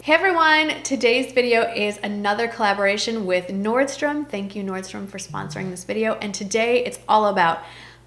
Hey everyone, today's video is another collaboration with Nordstrom. Thank you Nordstrom for sponsoring this video. And today it's all about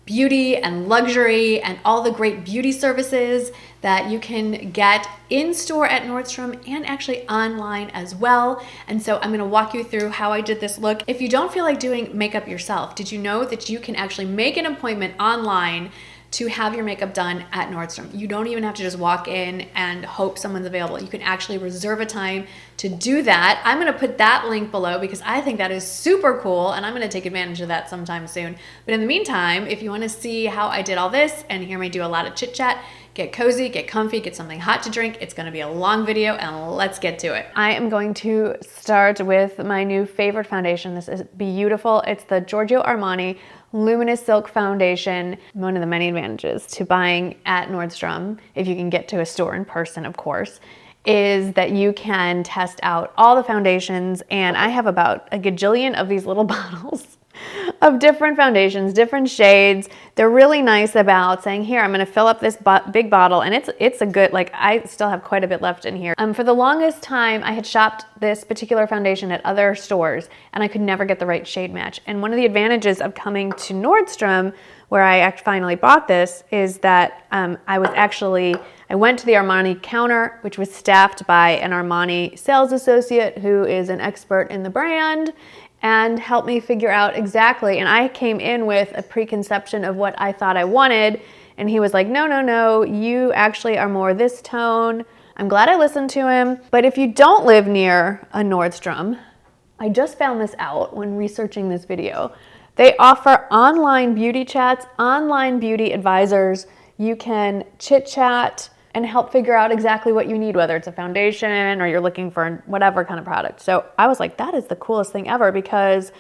beauty and luxury and all the great beauty services that you can get in store at Nordstrom and actually online as well. And so I'm gonna walk you through how I did this look. If you don't feel like doing makeup yourself, did you know that you can actually make an appointment online to have your makeup done at Nordstrom? You don't even have to just walk in and hope someone's available. You can actually reserve a time to do that. I'm gonna put that link below because I think that is super cool and I'm gonna take advantage of that sometime soon. But in the meantime, if you wanna see how I did all this and hear me do a lot of chit chat, get cozy, get comfy, get something hot to drink. It's gonna be a long video and let's get to it. I am going to start with my new favorite foundation. This is beautiful. It's the Giorgio Armani Luminous Silk Foundation. One of the many advantages to buying at Nordstrom, if you can get to a store in person, of course, is that you can test out all the foundations. And I have about a gajillion of these little bottles of different foundations, different shades. They're really nice about saying, here, I'm gonna fill up this big bottle, and it's a good, like, I still have quite a bit left in here. For the longest time, I had shopped this particular foundation at other stores, and I could never get the right shade match. And one of the advantages of coming to Nordstrom, where I finally bought this, is that I went to the Armani counter, which was staffed by an Armani sales associate who is an expert in the brand, and helped me figure out exactly. And I came in with a preconception of what I thought I wanted. And he was like, no, you actually are more this tone. I'm glad I listened to him. But if you don't live near a Nordstrom, I just found this out when researching this video. They offer online beauty chats, online beauty advisors. You can chit chat and help figure out exactly what you need, whether it's a foundation or you're looking for whatever kind of product. So I was like, that is the coolest thing ever, because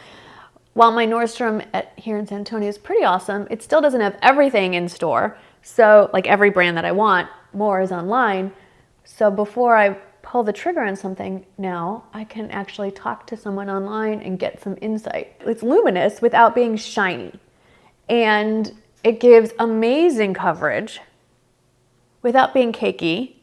while my Nordstrom here in San Antonio is pretty awesome, it still doesn't have everything in store. So like every brand that I want, more is online. So before I pull the trigger on something now, I can actually talk to someone online and get some insight. It's luminous without being shiny. And it gives amazing coverage without being cakey.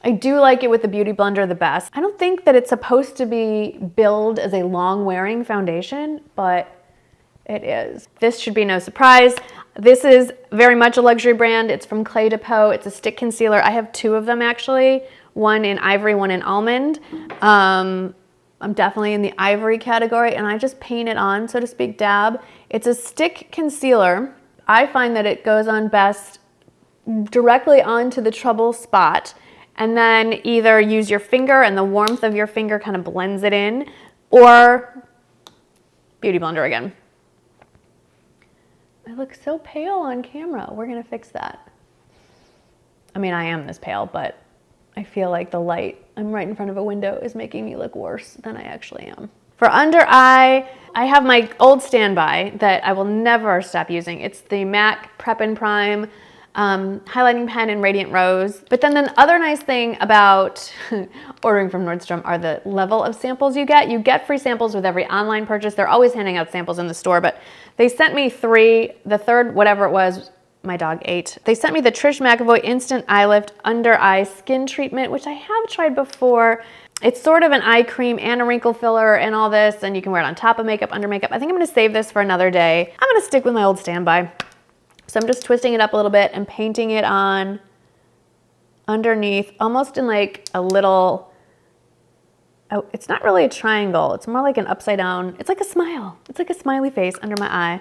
I do like it with the Beauty Blender the best. I don't think that it's supposed to be billed as a long-wearing foundation, but it is. This should be no surprise. This is very much a luxury brand. It's from Clé de Peau. It's a stick concealer. I have two of them actually, one in ivory, one in almond. I'm definitely in the ivory category, and I just paint it on, so to speak, dab. It's a stick concealer. I find that it goes on best directly onto the trouble spot, and then either use your finger and the warmth of your finger kind of blends it in, or Beauty Blender again. I look so pale on camera. We're gonna fix that. I mean, I am this pale, but I feel like the light, I'm right in front of a window, is making me look worse than I actually am. For under eye, I have my old standby that I will never stop using. It's the MAC Prep and Prime highlighting pen in Radiant Rose. But then the other nice thing about ordering from Nordstrom are the level of samples you get. You get free samples with every online purchase. They're always handing out samples in the store, but they sent me 3. The third, whatever it was, my dog ate. They sent me the Trish McEvoy Instant Eye Lift Under Eye Skin Treatment, which I have tried before. It's sort of an eye cream and a wrinkle filler and all this, and you can wear it on top of makeup, under makeup. I think I'm gonna save this for another day. I'm gonna stick with my old standby. So I'm just twisting it up a little bit and painting it on underneath, almost in like a little, oh, it's not really a triangle. It's more like an upside down. It's like a smile. It's like a smiley face under my eye.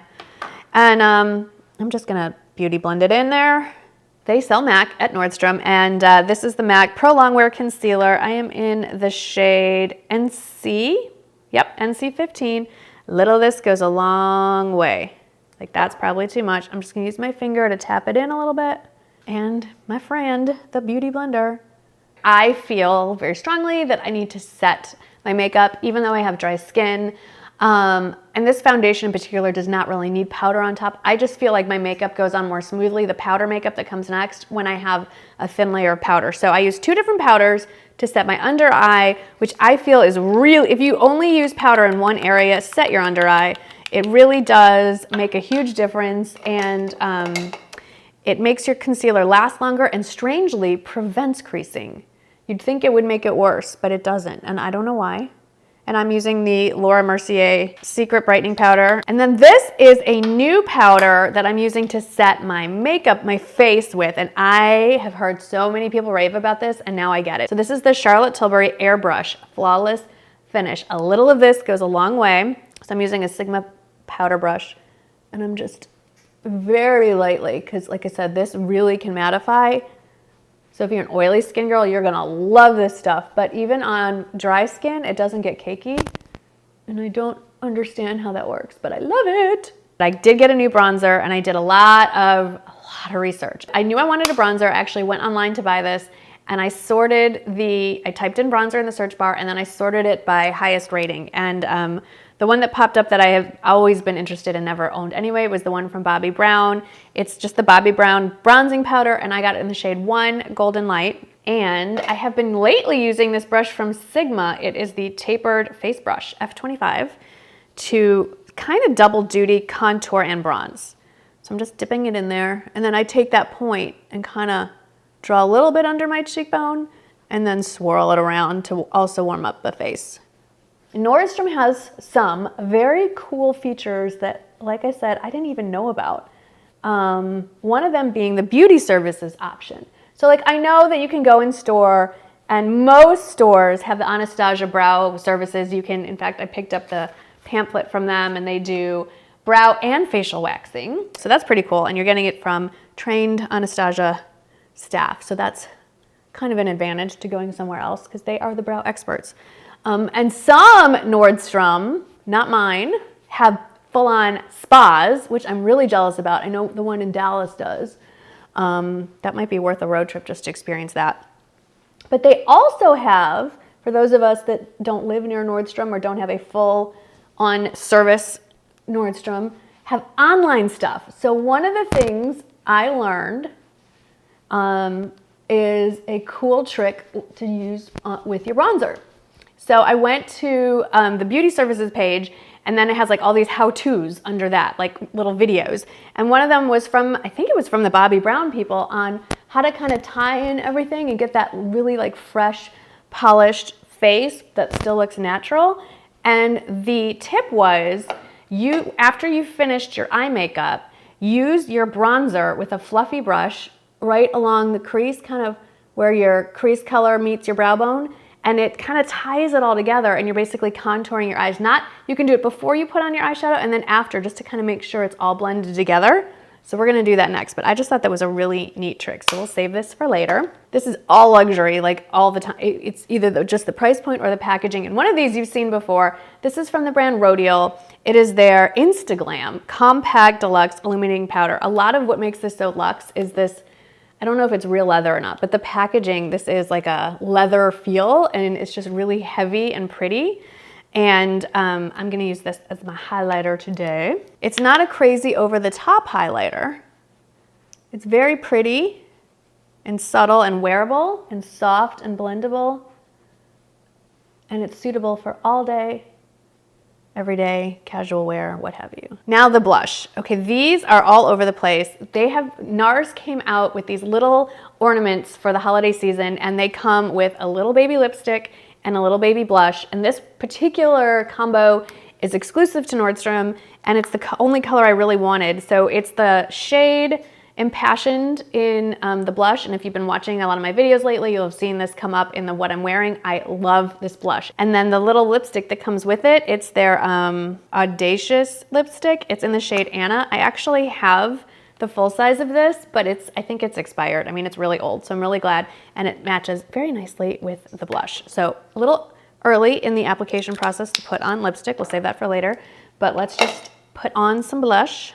And I'm just gonna beauty blend it in there. They sell MAC at Nordstrom, and this is the MAC Pro Longwear Concealer. I am in the shade NC, yep, NC15. Little of this goes a long way. Like, that's probably too much. I'm just gonna use my finger to tap it in a little bit. And my friend, the Beauty Blender. I feel very strongly that I need to set my makeup, even though I have dry skin. And this foundation in particular does not really need powder on top. I just feel like my makeup goes on more smoothly, the powder makeup that comes next, when I have a thin layer of powder. So I use 2 different powders to set my under eye, which I feel is really, if you only use powder in one area, set your under eye. It really does make a huge difference, and it makes your concealer last longer and strangely prevents creasing. You'd think it would make it worse, but it doesn't, and I don't know why. And I'm using the Laura Mercier Secret Brightening Powder. And then this is a new powder that I'm using to set my makeup, my face with, and I have heard so many people rave about this, and now I get it. So this is the Charlotte Tilbury Airbrush Flawless Finish. A little of this goes a long way. So I'm using a Sigma powder brush, and I'm just very lightly, because like I said, this really can mattify. So if you're an oily skin girl, you're gonna love this stuff. But even on dry skin, it doesn't get cakey. And I don't understand how that works, but I love it. I did get a new bronzer, and I did a lot of research. I knew I wanted a bronzer. I actually went online to buy this, and I typed in bronzer in the search bar, and then I sorted it by highest rating. And the one that popped up that I have always been interested in, never owned anyway, was the one from Bobbi Brown. It's just the Bobbi Brown bronzing powder, and I got it in the shade 1 Golden Light. And I have been lately using this brush from Sigma. It is the Tapered Face Brush, F25, to kind of double duty contour and bronze. So I'm just dipping it in there, and then I take that point and kind of draw a little bit under my cheekbone, and then swirl it around to also warm up the face. Nordstrom has some very cool features that, like I said, I didn't even know about. One of them being the beauty services option. So like, I know that you can go in store, and most stores have the Anastasia brow services. You can, in fact, I picked up the pamphlet from them, and they do brow and facial waxing. So that's pretty cool. And you're getting it from trained Anastasia staff. So that's kind of an advantage to going somewhere else, because they are the brow experts. And some Nordstrom, not mine, have full-on spas, which I'm really jealous about. I know the one in Dallas does. That might be worth a road trip just to experience that. But they also have, for those of us that don't live near Nordstrom or don't have a full-on service Nordstrom, have online stuff. So one of the things I learned is a cool trick to use with your bronzer. So I went to the beauty services page, and then it has like all these how-tos under that, like little videos. And one of them was from, I think it was from the Bobbi Brown people, on how to kind of tie in everything and get that really like fresh, polished face that still looks natural. And the tip was, after you finished your eye makeup, use your bronzer with a fluffy brush right along the crease, kind of where your crease color meets your brow bone. And it kind of ties it all together, and you're basically contouring your eyes. You can do it before you put on your eyeshadow and then after, just to kind of make sure it's all blended together. So we're gonna do that next, but I just thought that was a really neat trick. So we'll save this for later. This is all luxury, like all the time. It's either just the price point or the packaging. And one of these you've seen before. This is from the brand Rodial. It is their Instaglam Compact Deluxe Illuminating Powder. A lot of what makes this so luxe is this, I don't know if it's real leather or not, but the packaging, this is like a leather feel, and it's just really heavy and pretty. And I'm gonna use this as my highlighter today. It's not a crazy over-the-top highlighter. It's very pretty and subtle and wearable and soft and blendable. And it's suitable for all day, everyday, casual wear, what have you. Now the blush. Okay, these are all over the place. NARS came out with these little ornaments for the holiday season, and they come with a little baby lipstick and a little baby blush. And this particular combo is exclusive to Nordstrom, and it's the only color I really wanted. So it's the shade Impassioned in the blush, and if you've been watching a lot of my videos lately, you'll have seen this come up in the what I'm wearing. I love this blush. And then the little lipstick that comes with it, it's their Audacious lipstick. It's in the shade Anna. I actually have the full size of this, but I think it's expired. I mean, it's really old, so I'm really glad, and it matches very nicely with the blush. So a little early in the application process to put on lipstick. We'll save that for later, but let's just put on some blush.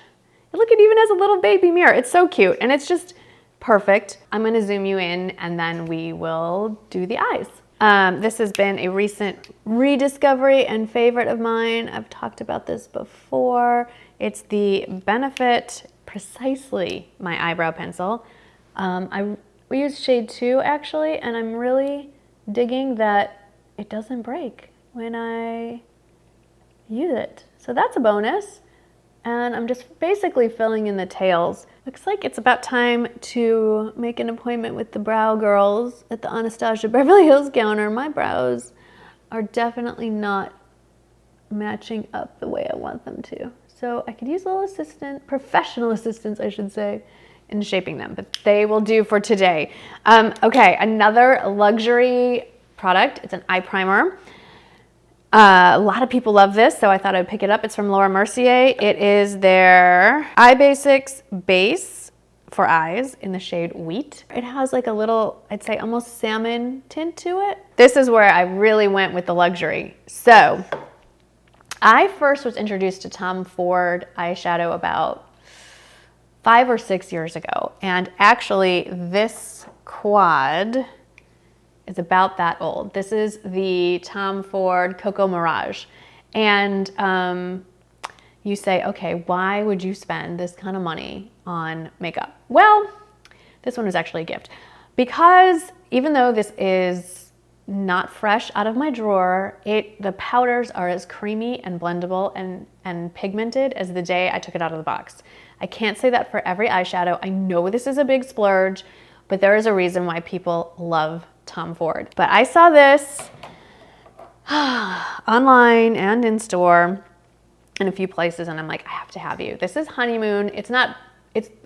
Look, it even has a little baby mirror. It's so cute, and it's just perfect. I'm gonna zoom you in, and then we will do the eyes. This has been a recent rediscovery and favorite of mine. I've talked about this before. It's the Benefit Precisely My Eyebrow Pencil. We use shade 2 actually, and I'm really digging that it doesn't break when I use it. So that's a bonus. And I'm just basically filling in the tails Looks like it's about time to make an appointment with the brow girls at the Anastasia Beverly Hills counter. My brows are definitely not matching up the way I want them to. So I could use a little assistant, professional assistance, I should say, in shaping them, but they will do for today. Okay, another luxury product. It's an eye primer. A lot of people love this, so I thought I'd pick it up. It's from Laura Mercier. It is their Eye Basics base for eyes in the shade Wheat. It has like a little, I'd say almost salmon tint to it. This is where I really went with the luxury. So I first was introduced to Tom Ford eyeshadow about 5 or 6 years ago. And actually this quad is about that old. This is the Tom Ford Cocoa Mirage. And you say, okay, why would you spend this kind of money on makeup? Well, this one was actually a gift. Because even though this is not fresh out of my drawer, the powders are as creamy and blendable and pigmented as the day I took it out of the box. I can't say that for every eyeshadow. I know this is a big splurge, but there is a reason why people love Tom Ford. But I saw this online and in store in a few places, and I'm like, I have to have you. This is Honeymoon. It's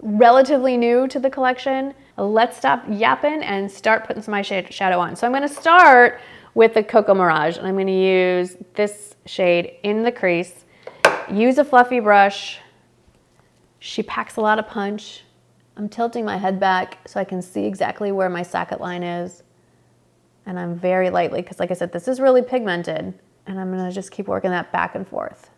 relatively new to the collection. Let's stop yapping and start putting some eyeshadow on. So I'm gonna start with the Cocoa Mirage, and I'm gonna use this shade in the crease. Use a fluffy brush. She packs a lot of punch. I'm tilting my head back so I can see exactly where my socket line is. And I'm very lightly, because like I said, this is really pigmented, and I'm gonna just keep working that back and forth.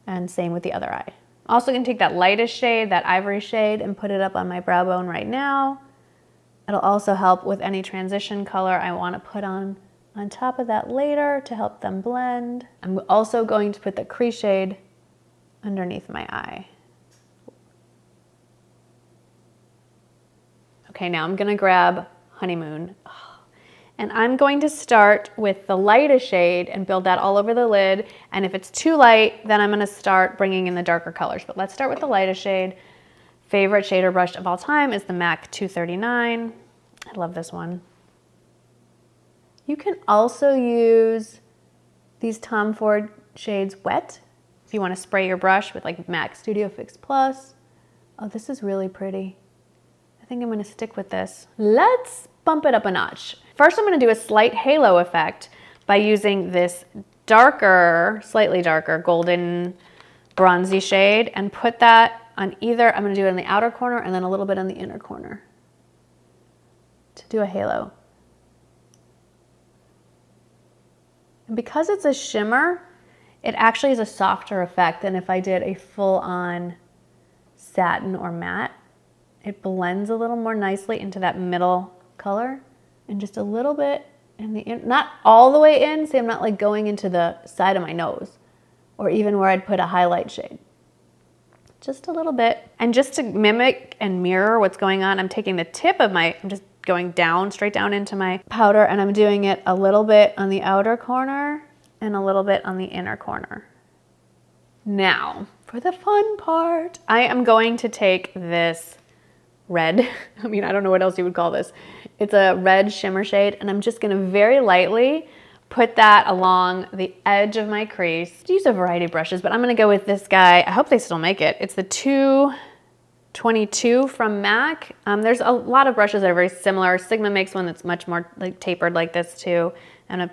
And same with the other eye. Also gonna take that lightest shade, that ivory shade, and put it up on my brow bone right now. It'll also help with any transition color I wanna put on top of that later to help them blend. I'm also going to put the crease shade underneath my eye. Okay, now I'm gonna grab Honeymoon. And I'm going to start with the lightest shade and build that all over the lid. And if it's too light, then I'm gonna start bringing in the darker colors. But let's start with the lightest shade. Favorite shader brush of all time is the MAC 239. I love this one. You can also use these Tom Ford shades wet if you wanna spray your brush with like MAC Studio Fix Plus. Oh, this is really pretty. I think I'm gonna stick with this. Let's bump it up a notch. First, I'm gonna do a slight halo effect by using this darker, slightly darker golden bronzy shade and put that on either, I'm gonna do it in the outer corner and then a little bit on the inner corner to do a halo. And because it's a shimmer, it actually is a softer effect than if I did a full-on satin or matte. It blends a little more nicely into that middle color, and just a little bit in the not all the way in. See, I'm not like going into the side of my nose or even where I'd put a highlight shade. Just a little bit. And just to mimic and mirror what's going on, I'm taking the tip of I'm just going down, straight down into my powder, and I'm doing it a little bit on the outer corner and a little bit on the inner corner. Now, for the fun part, I am going to take this red, I mean, I don't know what else you would call this. It's a red shimmer shade, and I'm just gonna very lightly put that along the edge of my crease. I use a variety of brushes, but I'm gonna go with this guy. I hope they still make it. It's the 222 from MAC. There's a lot of brushes that are very similar. Sigma makes one that's much more like tapered like this too. I'm gonna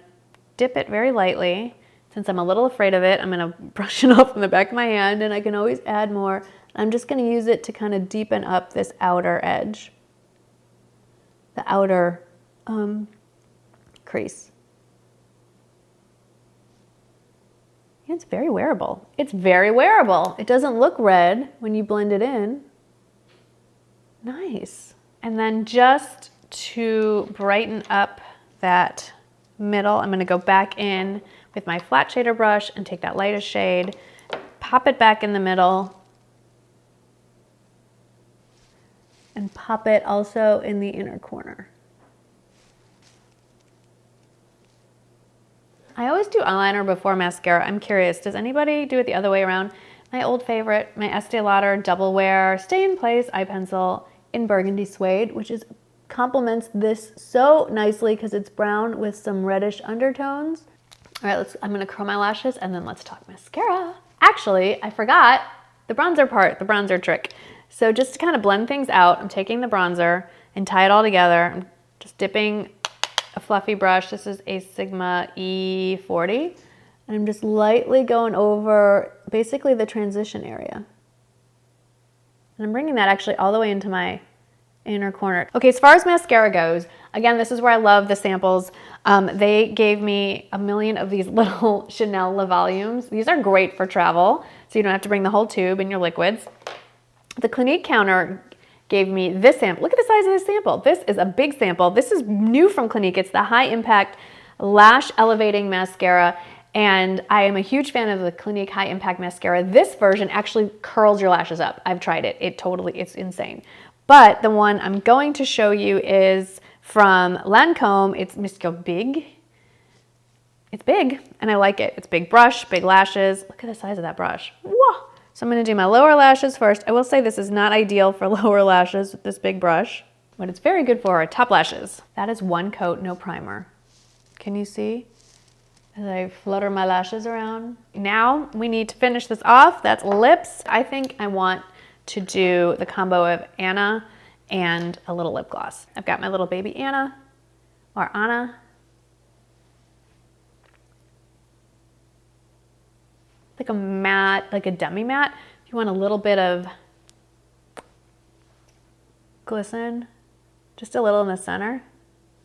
dip it very lightly. Since I'm a little afraid of it, I'm gonna brush it off in the back of my hand, and I can always add more. I'm just gonna use it to kind of deepen up this outer edge, the outer crease. Yeah, it's very wearable. It's very wearable. It doesn't look red when you blend it in. Nice. And then just to brighten up that middle, I'm gonna go back in with my flat shader brush and take that lightest shade, pop it back in the middle, and pop it also in the inner corner. I always do eyeliner before mascara. I'm curious, does anybody do it the other way around? my old favorite, my Estee Lauder Double Wear Stay in Place eye pencil in burgundy suede, which complements this so nicely because it's brown with some reddish undertones. All right, I'm gonna curl my lashes and then let's talk mascara. Actually, I forgot the bronzer part, the bronzer trick. So just to kind of blend things out, I'm taking the bronzer and tie it all together. I'm just dipping a fluffy brush. This is a Sigma E40. And I'm just lightly going over basically the transition area. And I'm bringing that actually all the way into my inner corner. Okay, as far as mascara goes, again, this is where I love the samples. They gave me a million of these little Chanel Le Volumes. These are great for travel, so you don't have to bring the whole tube in your liquids. The Clinique counter gave me this sample. Look at the size of this sample. This is a big sample. This is new from Clinique. It's the High Impact Lash Elevating Mascara, and I am a huge fan of the Clinique High Impact Mascara. This version actually curls your lashes up. I've tried it. It's insane. But the one I'm going to show you is from Lancome. It's MsGoldgirl. It's big, and I like it. It's big brush, big lashes. Look at the size of that brush. Whoa! So I'm gonna do my lower lashes first. I will say this is not ideal for lower lashes with this big brush, but it's very good for our top lashes. That is one coat, no primer. Can you see as I flutter my lashes around? Now we need to finish this off. That's lips. I think I want to do the combo of Anna and a little lip gloss. I've got my little baby Anna, or Anna. Like a matte, like a demi matte. If you want a little bit of glisten, just a little in the center.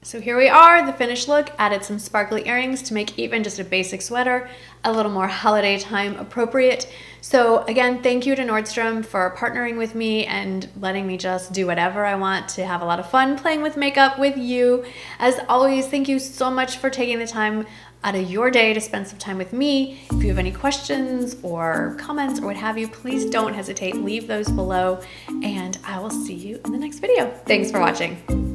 So here we are, the finished look. Added some sparkly earrings to make even just a basic sweater a little more holiday time appropriate. So again, thank you to Nordstrom for partnering with me and letting me just do whatever I want to have a lot of fun playing with makeup with you. As always, thank you so much for taking the time out of your day to spend some time with me. If you have any questions or comments or what have you, please don't hesitate, leave those below, and I will see you in the next video. Thanks for watching.